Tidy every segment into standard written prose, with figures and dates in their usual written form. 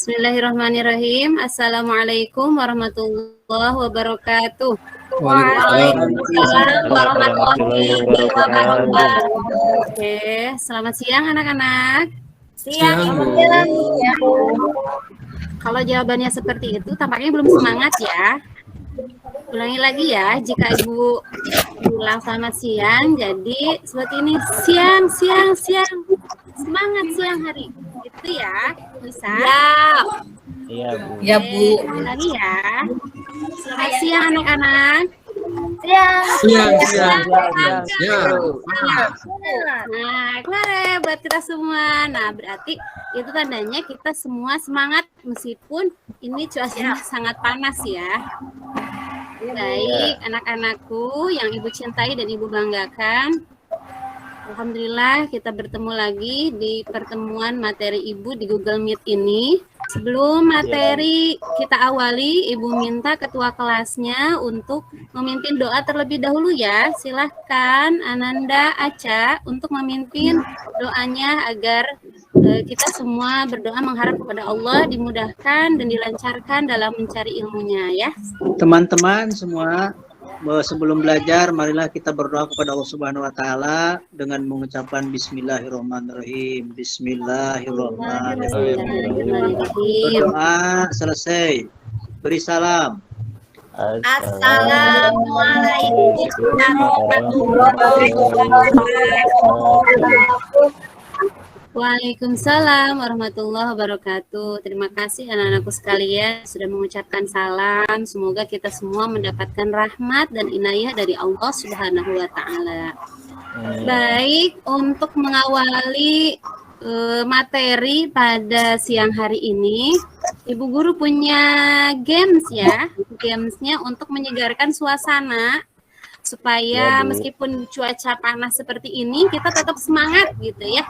Bismillahirrahmanirrahim. Assalamualaikum warahmatullahi wabarakatuh. Waalaikumsalam warahmatullahi wabarakatuh. Oke, selamat siang anak-anak. Siang. Kalau jawabannya seperti itu, tampaknya belum semangat ya. Ulangi lagi ya, jika Ibu bilang selamat siang, jadi seperti ini, siang. Semangat siang hari. Itu ya, bisa? Iya, Bu. Ya, Bu. Ulangi ya. Selamat siang anak-anak. Siang. Nah, kelar ya buat kita semua. Nah, berarti itu tandanya kita semua semangat meskipun ini cuacanya sangat panas ya. Baik, anak-anakku yang Ibu cintai dan Ibu banggakan. Alhamdulillah kita bertemu lagi di pertemuan materi Ibu di Google Meet ini. Sebelum materi kita awali, Ibu minta ketua kelasnya untuk memimpin doa terlebih dahulu ya. Silahkan Ananda Aca untuk memimpin doanya agar kita semua berdoa mengharap kepada Allah dimudahkan dan dilancarkan dalam mencari ilmunya ya. Teman-teman semua, sebelum belajar marilah kita berdoa kepada Allah Subhanahu wa taala dengan mengucapkan bismillahirrahmanirrahim. Bismillahirrahmanirrahim. Berdoa selesai. Beri salam. Assalamualaikum warahmatullahi wabarakatuh. Waalaikumsalam warahmatullahi wabarakatuh. Terima kasih anak-anakku sekalian sudah mengucapkan salam. Semoga kita semua mendapatkan rahmat dan inayah dari Allah Subhanahu wa taala. Baik, untuk mengawali materi pada siang hari ini, Ibu Guru punya games ya. Gamesnya untuk menyegarkan suasana supaya meskipun cuaca panas seperti ini kita tetap semangat gitu ya.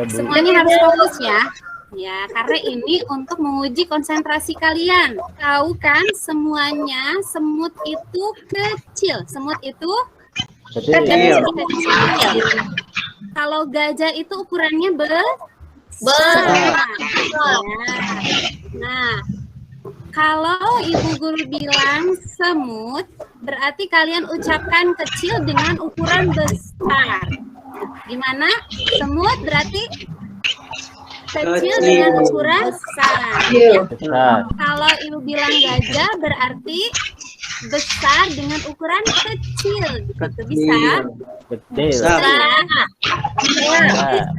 Semuanya harus fokus ya. Ya, karena ini untuk menguji konsentrasi kalian. Tahu kan semuanya semut itu kecil. Semut itu kecil. Kalau gajah itu ukurannya besar. Nah, kalau Ibu Guru bilang semut, berarti kalian ucapkan kecil dengan ukuran besar. Gimana? Semut berarti kecil dengan ukuran besar. Kalau Ibu bilang gajah berarti besar dengan ukuran kecil. Gitu bisa? Betul.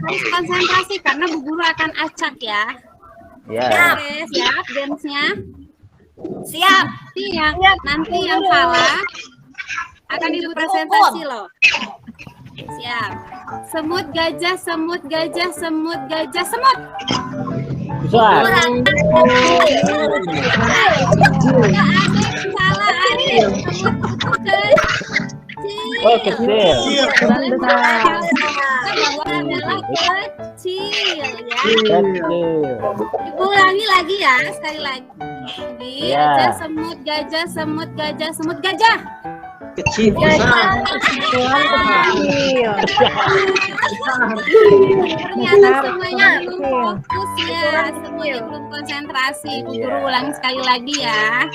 Harus konsentrasi karena Bu Guru akan acak ya. Ya. Oke, siap gamesnya? Siap. Nanti yang salah akan Ibu presentasi loh. Siap. Semut gajah, semut gajah, semut gajah, semut. Besar. Nggak ada yang salah, Arif. Semut kecil. Oh, kecil. Bahwa adalah kecil ya. Kecil. Ibu ulangi lagi ya, sekali lagi. Ya. Gajah, semut gajah, semut gajah, semut gajah. Kecil besar. Ternyata semuanya belum fokus ya, semuanya belum konsentrasi. Ibu Guru ulangi sekali lagi ya.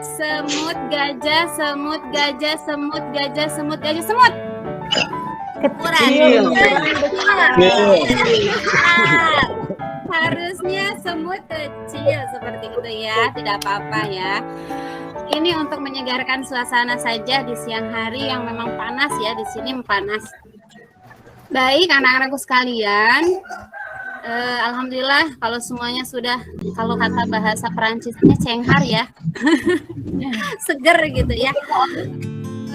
Semut gajah, semut gajah, semut gajah, semut gajah, semut. Kecil. Harusnya semut kecil seperti itu ya, tidak apa-apa ya. Ini untuk menyegarkan suasana saja di siang hari yang memang panas ya, di sini panas. Baik anak-anakku sekalian, alhamdulillah kalau semuanya sudah, kalau kata bahasa Perancisnya cenghar ya, seger gitu ya.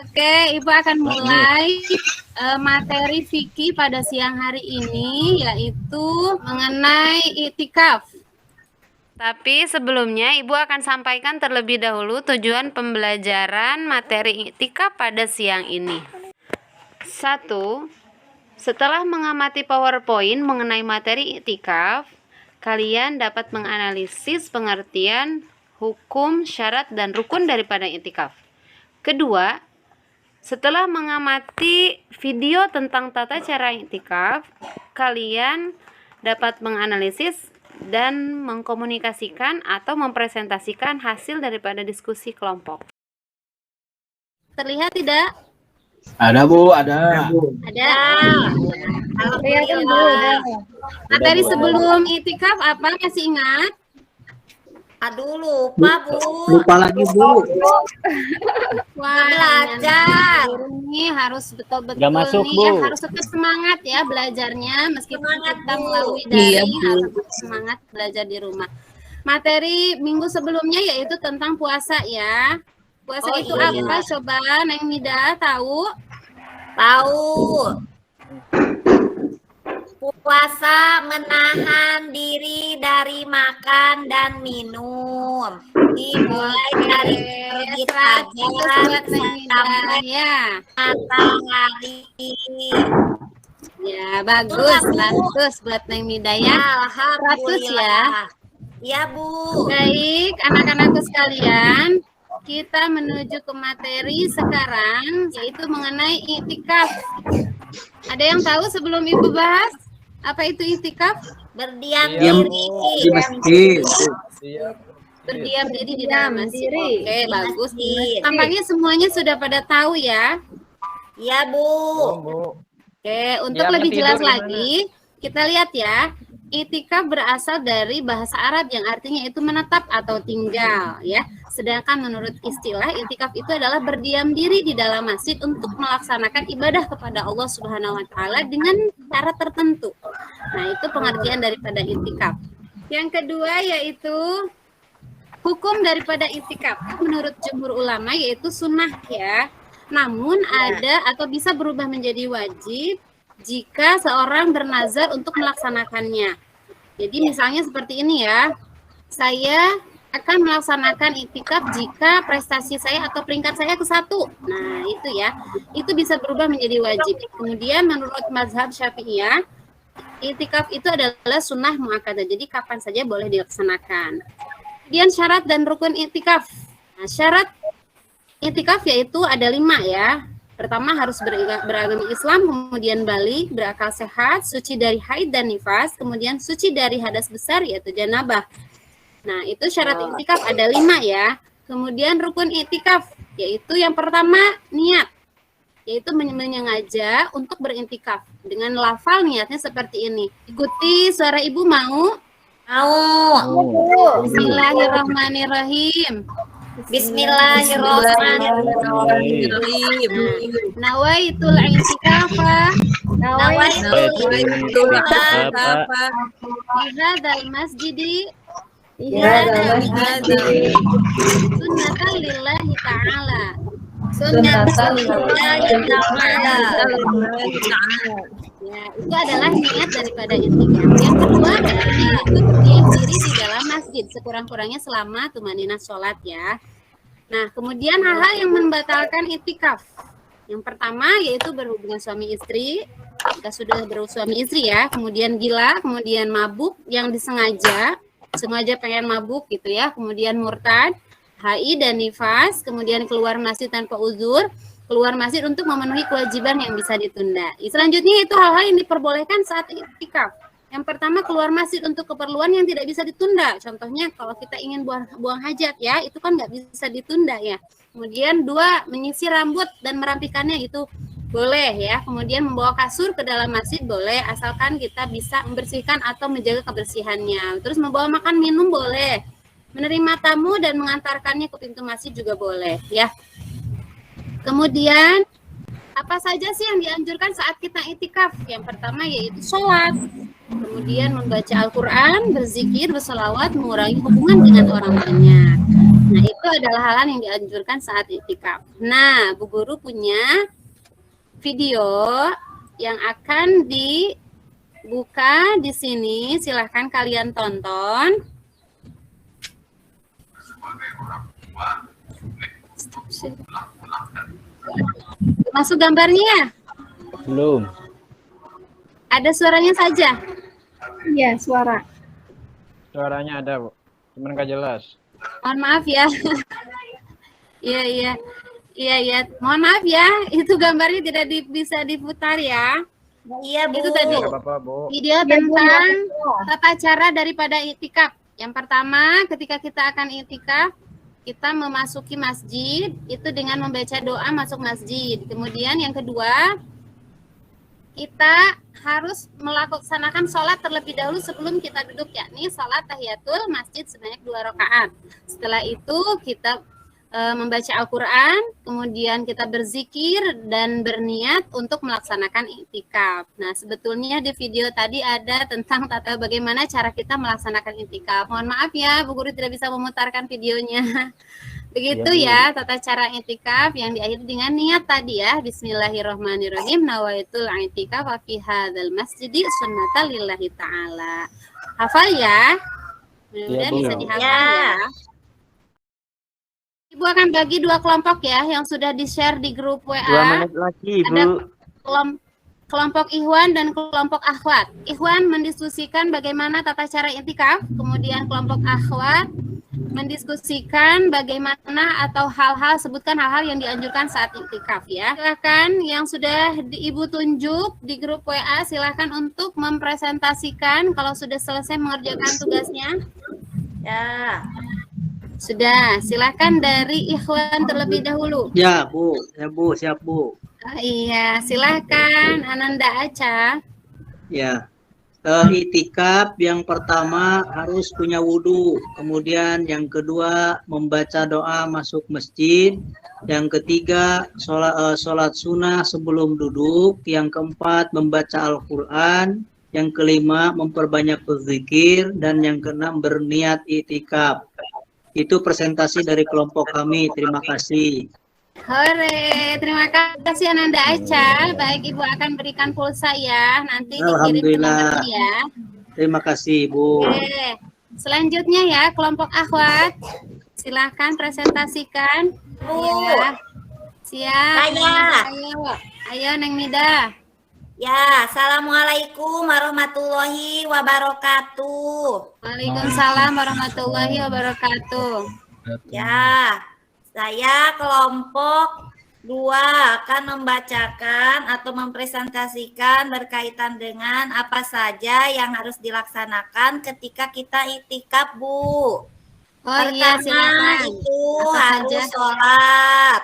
Oke, Ibu akan mulai materi fikih pada siang hari ini, yaitu mengenai iktikaf. Tapi sebelumnya Ibu akan sampaikan terlebih dahulu tujuan pembelajaran materi iktikaf pada siang ini. 1. Setelah mengamati PowerPoint mengenai materi iktikaf, kalian dapat menganalisis pengertian hukum, syarat, dan rukun daripada iktikaf. Kedua, setelah mengamati video tentang tata cara iktikaf, kalian dapat menganalisis dan mengkomunikasikan atau mempresentasikan hasil daripada diskusi kelompok. Terlihat tidak? Ada Bu, ada. Ada. Alhamdulillah. Materi sebelum itikaf apa? Masih ingat? Aduh, lupa Bu. Lupa lagi Bu. Wah, Belajar. ini harus betul-betul Nggak masuk, nih Bu. ya, harus tetap semangat ya belajarnya meskipun Semangat, kita Bu. melalui Iya, daring Bu. harus tetap semangat belajar di rumah. Materi minggu sebelumnya yaitu tentang puasa ya. Puasa Oh, itu iya. apa? Coba Neng Mida tahu? Tahu. Puasa menahan diri dari makan dan minum. Dimulai dari terbit fajar sampai Ya, matahari. ya bagus, bagus buat Neng Mida ya. Alhamdulillah. Ya Bu. Baik, anak-anakku sekalian, kita menuju ke materi sekarang, yaitu mengenai iktikaf. Ada yang tahu sebelum Ibu bahas apa itu iktikaf? Berdiam Diam diri. di masjid. Berdiam diri di dalam masjid. Oke, bagus. Masjid. Tampaknya semuanya sudah pada tahu ya. Ya Bu. Oke, untuk Ya, lebih tidur jelas gimana? lagi, kita lihat ya. Itikaf berasal dari bahasa Arab yang artinya itu menetap atau tinggal ya. Sedangkan menurut istilah itikaf itu adalah berdiam diri di dalam masjid untuk melaksanakan ibadah kepada Allah Subhanahu wa taala dengan cara tertentu. Nah, itu pengertian daripada itikaf. Yang kedua yaitu hukum daripada itikaf menurut jumhur ulama yaitu sunnah ya. Namun ada atau bisa berubah menjadi wajib jika seorang bernazar untuk melaksanakannya. Jadi misalnya seperti ini ya, saya akan melaksanakan itikaf jika prestasi saya atau peringkat saya ke-1. Nah itu ya, itu bisa berubah menjadi wajib. Kemudian menurut mazhab Syafi'iyah, itikaf itu adalah sunnah muakkadah, jadi kapan saja boleh dilaksanakan. Kemudian syarat dan rukun itikaf. Nah, syarat itikaf yaitu ada 5 ya. Pertama harus beragama Islam, kemudian balik, berakal sehat, suci dari haid dan nifas, kemudian suci dari hadas besar yaitu janabah. Nah, itu syarat itikaf ada 5 ya. Kemudian rukun itikaf yaitu yang pertama niat, yaitu menyengaja untuk berintikaf dengan lafal niatnya seperti ini. Ikuti suara Ibu mau? Mau. Bismillahirrahmanirrahim. Bismillahirrahmanirrahim. Nawaitul i'tikafa Nawaitul i'tikafa fi hadzal masjidi Ya sunnatan lillahi ta'ala. Sunnatan lillahi ta'ala. Ya, itu adalah niat daripada itikaf. Yang kedua adalah itu berdiam diri di dalam masjid sekurang-kurangnya selama tumaninah sholat ya. Nah, kemudian hal-hal yang membatalkan itikaf. Yang pertama yaitu berhubungan suami istri. Kita sudah bersuami istri ya. Kemudian gila, kemudian mabuk yang disengaja, sengaja pengen mabuk gitu ya. Kemudian murtad, haid dan nifas, kemudian keluar masjid tanpa uzur, keluar masjid untuk memenuhi kewajiban yang bisa ditunda. Selanjutnya itu hal-hal yang diperbolehkan saat iktikaf. Yang pertama keluar masjid untuk keperluan yang tidak bisa ditunda. Contohnya kalau kita ingin buang hajat ya, itu kan nggak bisa ditunda ya. Kemudian 2, menyisir rambut dan merapikannya itu boleh ya. Kemudian membawa kasur ke dalam masjid boleh, asalkan kita bisa membersihkan atau menjaga kebersihannya. Terus membawa makan minum boleh. Menerima tamu dan mengantarkannya ke pintu masjid juga boleh ya. Kemudian apa saja sih yang dianjurkan saat kita itikaf? Yang pertama yaitu sholat, kemudian membaca Al-Quran, berzikir, berselawat, mengurangi hubungan dengan orang banyak. Nah itu adalah hal-hal yang dianjurkan saat itikaf. Nah Bu Guru punya video yang akan dibuka di sini, silahkan kalian tonton. Masuk gambarnya? Belum. Ada suaranya saja? Iya, suara. Suaranya ada, Bu. Cuman nggak jelas. Mohon maaf ya. Iya. Mohon maaf ya, itu gambarnya tidak bisa diputar ya. Iya, Bu. Itu tadi Nggak apa-apa, Bu. video tentang tata cara daripada iktikaf. Yang pertama, ketika kita akan iktikaf, kita memasuki masjid itu dengan membaca doa masuk masjid. Kemudian yang kedua, kita harus melaksanakan sholat terlebih dahulu sebelum kita duduk, yakni sholat tahiyatul masjid sebanyak 2 rakaat. Setelah itu kita membaca Al-Quran, kemudian kita berzikir dan berniat untuk melaksanakan iktikaf. Nah, sebetulnya di video tadi ada tentang tata bagaimana cara kita melaksanakan iktikaf. Mohon maaf ya, Bu Guru tidak bisa memutarkan videonya. Begitu ya, tata cara iktikaf yang diakhiri dengan niat tadi ya. Bismillahirrahmanirrahim. Nawaitul i'tikaf fi hadzal masjidi sunnatan lillahi ta'ala. Hafal ya. Mudah-mudahan Bu. bisa dihafal ya. Ibu akan bagi 2 kelompok ya yang sudah di-share di grup WA. 2 menit lagi, Bu. Ada kelompok Ikhwan dan kelompok Akhwat. Ikhwan mendiskusikan bagaimana tata cara iktikaf, kemudian kelompok Akhwat mendiskusikan bagaimana atau sebutkan hal-hal yang dianjurkan saat iktikaf ya. Silakan yang sudah Ibu tunjuk di grup WA, silakan untuk mempresentasikan kalau sudah selesai mengerjakan tugasnya. Ya. Sudah, silakan dari Ikhwan terlebih dahulu. Ya, Bu. Ya, Bu. Siap, Bu. Iya, silakan Ananda Aca. Ya. Itikaf yang pertama harus punya wudhu. Kemudian yang kedua membaca doa masuk masjid. Yang ketiga sholat sunnah sebelum duduk. Yang keempat membaca Al-Quran. Yang kelima memperbanyak berzikir. Dan yang keenam berniat itikaf. Itu presentasi dari kelompok kami. Terima kasih. Hore, terima kasih Ananda Aca. Baik, Ibu akan berikan pulsa ya. Nanti dikirim ke Alhamdulillah. nomor ya. Terima kasih, Bu. Oke. Selanjutnya ya, kelompok Akhwat. Silahkan presentasikan. Bu. Ya. Siap. Saya. Ayo, Neng Nida. Ya, Assalamualaikum warahmatullahi wabarakatuh. Waalaikumsalam warahmatullahi wabarakatuh. Ya, saya kelompok 2 akan membacakan atau mempresentasikan berkaitan dengan apa saja yang harus dilaksanakan ketika kita iktikaf, Bu. Oh iya, Pertama silakan. itu Apa harus saja? sholat.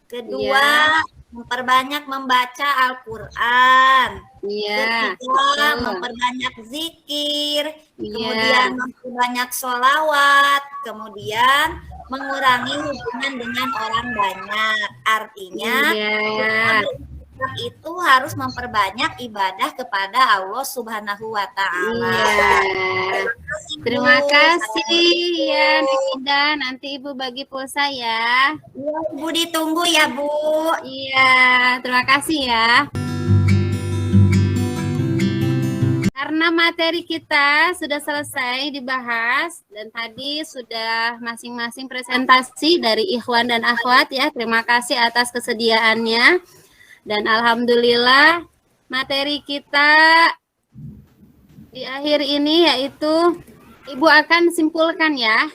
Kedua, Iya. memperbanyak membaca Al-Quran. Iya. Ketiga, betul. memperbanyak zikir. Iya. Kemudian memperbanyak sholawat. Kemudian mengurangi hubungan dengan orang banyak. Artinya, Iya. itu harus memperbanyak ibadah kepada Allah Subhanahu wa Ta'ala. Iya. Terima kasih ya Neng Nida. Nanti Ibu bagi pulsa ya. Ibu ditunggu ya, Bu. Iya, terima kasih ya. Karena materi kita sudah selesai dibahas dan tadi sudah masing-masing presentasi dari Ikhwan dan Akhwat ya. Terima kasih atas kesediaannya. Dan alhamdulillah materi kita di akhir ini yaitu Ibu akan simpulkan ya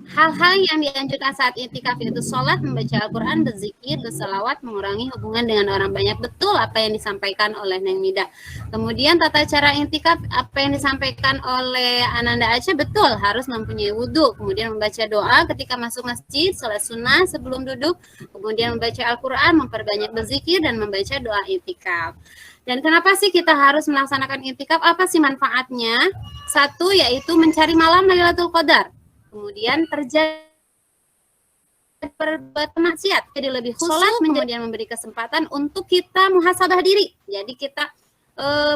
hal-hal yang dianjurkan saat iktikaf, yaitu sholat, membaca Al-Quran, berzikir, berselawat, mengurangi hubungan dengan orang banyak. Betul apa yang disampaikan oleh Neng Nida. Kemudian tata cara iktikaf, apa yang disampaikan oleh Ananda Aca, betul, harus mempunyai wudhu. Kemudian membaca doa ketika masuk masjid, sholat sunnah sebelum duduk, kemudian membaca Al-Quran, memperbanyak berzikir, dan membaca doa iktikaf. Dan kenapa sih kita harus melaksanakan iktikaf? Apa sih manfaatnya? Satu, yaitu mencari malam Lailatul Qadar. Kemudian terjadi perbuatan maksiat, jadi lebih khusyuk, kemudian memberi kesempatan untuk kita muhasabah diri. Jadi kita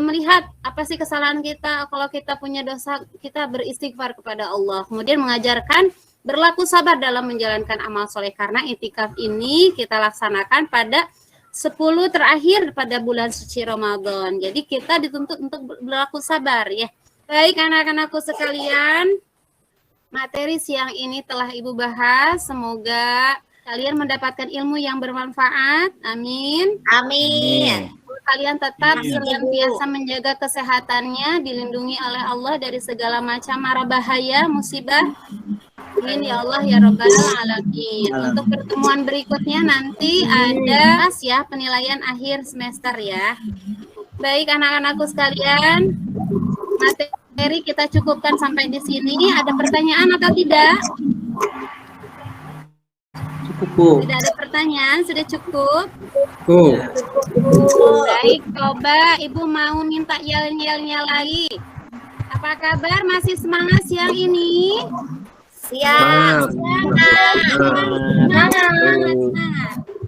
melihat apa sih kesalahan kita, kalau kita punya dosa, kita beristighfar kepada Allah. Kemudian mengajarkan berlaku sabar dalam menjalankan amal soleh, karena iktikaf ini kita laksanakan pada 10 terakhir pada bulan suci Ramadan. Jadi kita dituntut untuk berlaku sabar ya. Baik anak-anakku sekalian, materi siang ini telah Ibu bahas. Semoga kalian mendapatkan ilmu yang bermanfaat. Amin. Amin. Kalian tetap Amin, senantiasa menjaga kesehatannya, dilindungi oleh Allah dari segala macam mara bahaya, musibah. Amin ya Allah ya Rabbal Alamin. Untuk pertemuan berikutnya nanti ada ya penilaian akhir semester ya. Baik anak-anakku sekalian, materi kita cukupkan sampai di sini. Ada pertanyaan atau tidak? Cukup, Bu. Tidak ada pertanyaan, sudah cukup. Bu. Baik, coba Ibu mau minta yel-yelnya lagi. Apa kabar? Masih semangat siang ini? Siap. Semangat.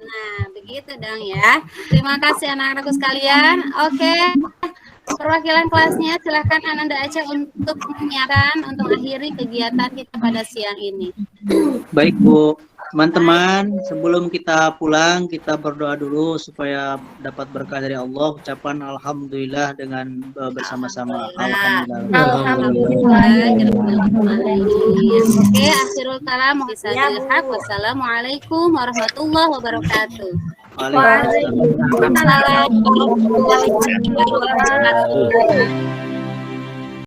Nah, begitu dong ya. Terima kasih anak-anakku sekalian. Oke. Perwakilan kelasnya silakan Ananda Aceh untuk menyiapkan untuk akhiri kegiatan kita pada siang ini. Baik, Bu. Teman-teman, sebelum kita pulang, kita berdoa dulu supaya dapat berkah dari Allah. Ucapan Alhamdulillah dengan bersama-sama. Oke, akhirul kalam. Wassalamualaikum warahmatullahi wabarakatuh. Waalaikumsalam. Waalaikumsalam warahmatullahi wabarakatuh.